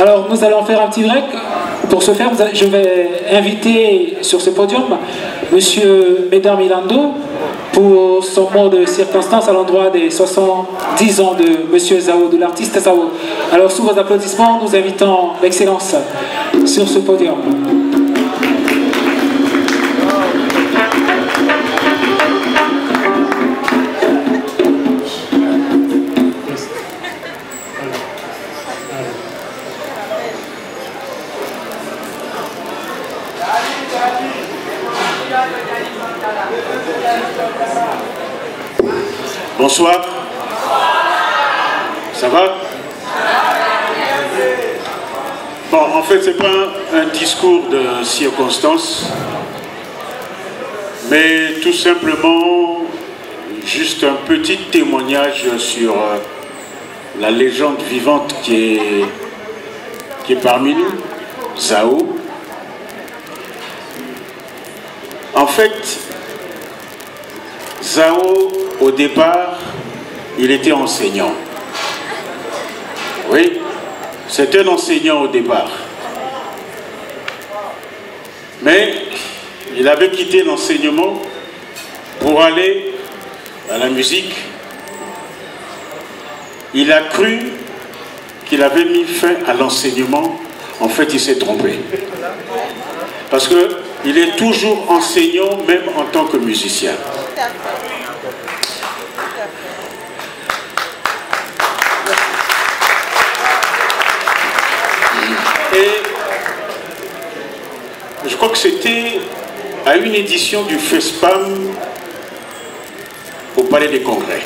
Alors nous allons faire un petit break. Pour ce faire, je vais inviter sur ce podium Monsieur Médard Milando pour son mot de circonstance à l'endroit des 70 ans de Monsieur Zao, de l'artiste Zao. Alors sous vos applaudissements, nous invitons l'excellence sur ce podium. Bonsoir. Ça va? Bon, en fait, c'est pas un discours de circonstance, mais tout simplement juste un petit témoignage sur la légende vivante qui est parmi nous, Zao. En fait, Zao, au départ, il était enseignant. Oui, c'était un enseignant au départ. Mais il avait quitté l'enseignement pour aller à la musique. Il a cru qu'il avait mis fin à l'enseignement. En fait, il s'est trompé. Parce qu'il est toujours enseignant, même en tant que musicien. Et je crois que c'était à une édition du FESPAM au Palais des Congrès.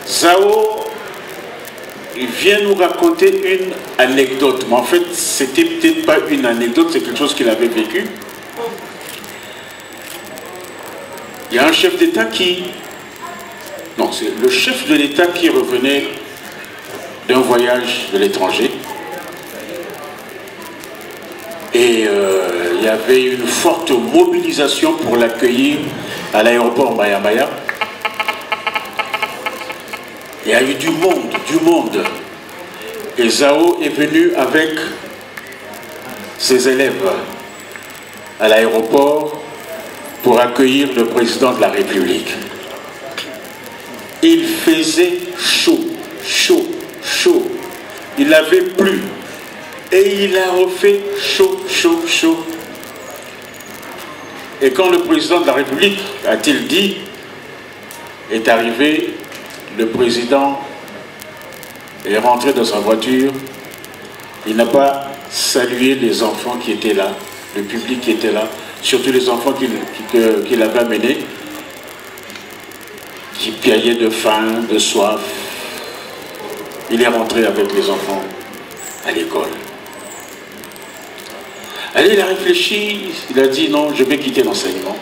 Zao, il vient nous raconter une anecdote. Mais en fait, c'était peut-être pas une anecdote, c'est quelque chose qu'il avait vécu. Il y a un chef d'État qui... Non, c'est le chef de l'État qui revenait d'un voyage de l'étranger. Et il y avait une forte mobilisation pour l'accueillir à l'aéroport Maya Maya. Il y a eu du monde. Et Zao est venu avec ses élèves à l'aéroport pour accueillir le président de la République. Il faisait chaud. Il avait plu. Et il a refait chaud. Et quand le président de la République, a-t-il dit, est arrivé, le président est rentré dans sa voiture, il n'a pas salué les enfants qui étaient là, le public qui était là, surtout les enfants qu'il avait amenés, qui piaillaient de faim, de soif. Il est rentré avec les enfants à l'école. Allez, il a réfléchi, il a dit non, je vais quitter l'enseignement.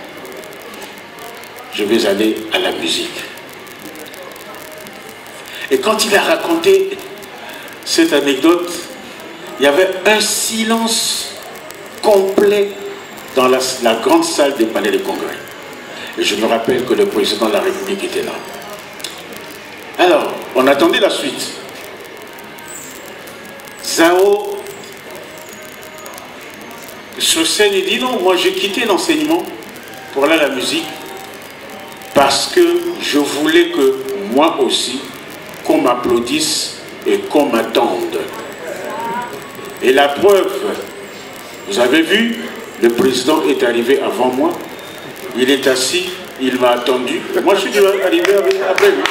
Je vais aller à la musique. Et quand il a raconté cette anecdote, il y avait un silence complet dans la grande salle des Palais des Congrès. Et je me rappelle que le président de la République était là. Alors, on attendait la suite. Zao, sur scène, il dit non, moi j'ai quitté l'enseignement pour aller à la musique parce que je voulais que moi aussi, qu'on m'applaudisse et qu'on m'attende. Et la preuve, vous avez vu, le président est arrivé avant moi, il est assis, il m'a attendu. Moi je suis arrivé après lui.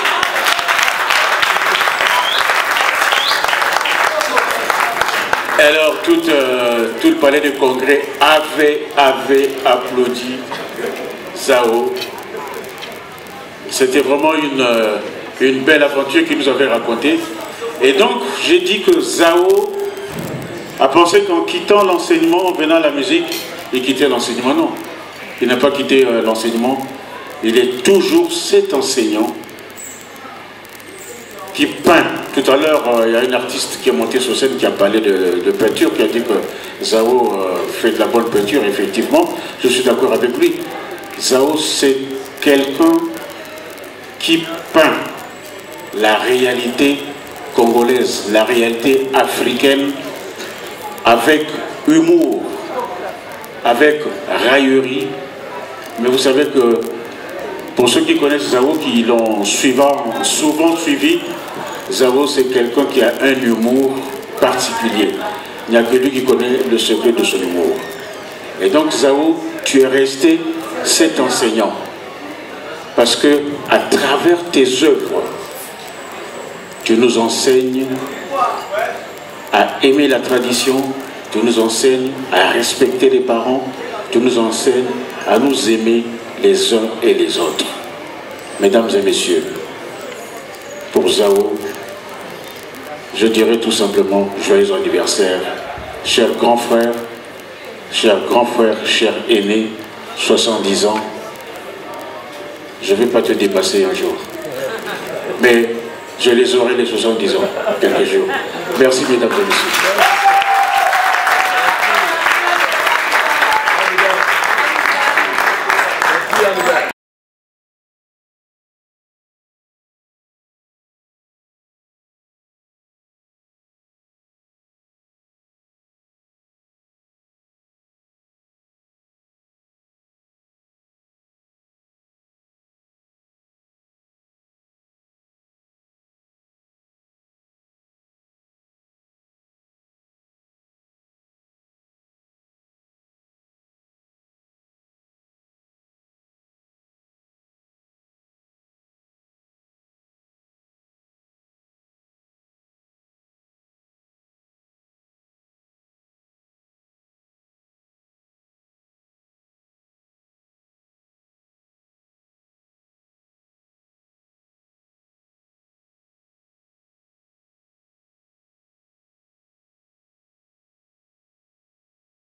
Alors tout le palais de congrès avait applaudi Zao. C'était vraiment une belle aventure qu'il nous avait racontée. Et donc j'ai dit que Zao a pensé qu'en quittant l'enseignement, en venant à la musique, il quittait l'enseignement. Non, il n'a pas quitté l'enseignement. Il est toujours cet enseignant qui peint. Tout à l'heure, il y a une artiste qui est montée sur scène qui a parlé de peinture, qui a dit que Zao fait de la bonne peinture. Effectivement, je suis d'accord avec lui. Zao, c'est quelqu'un qui peint la réalité congolaise, la réalité africaine, avec humour, avec raillerie. Mais vous savez que pour ceux qui connaissent Zao, qui l'ont souvent suivi, Zao c'est quelqu'un qui a un humour particulier. Il n'y a que lui qui connaît le secret de son humour. Et donc Zao, tu es resté cet enseignant. Parce que à travers tes œuvres, tu nous enseignes à aimer la tradition, tu nous enseignes à respecter les parents, tu nous enseignes à nous aimer les uns et les autres. Mesdames et messieurs, pour Zao, je dirais tout simplement joyeux anniversaire, cher grand frère, cher aîné, 70 ans. Je ne vais pas te dépasser un jour, mais je les aurai les 70 ans, quelques jours. Merci mesdames et messieurs.